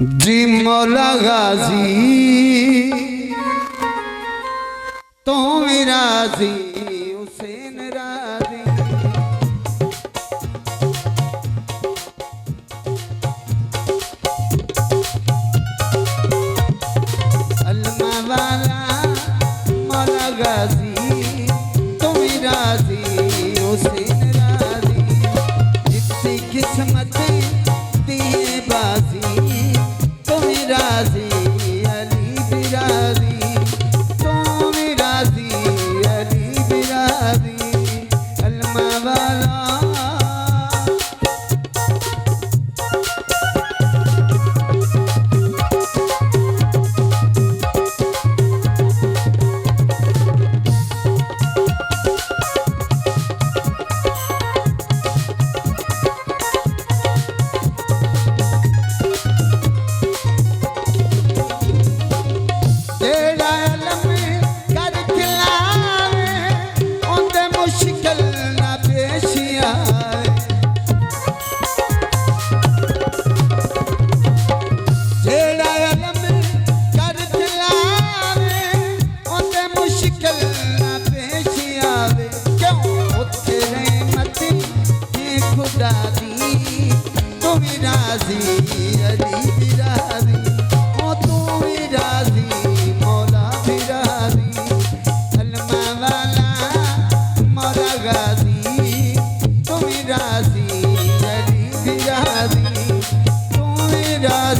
जी मौला गाजी तो राजी हुसैन राजी अल्मा वाला मौला गाजी तो राजी हुसैन राजी जितनी किस्मत दिए बाजी राजी अली बिराजी तुम राजी अली बिराजी अल्मा वाला राजी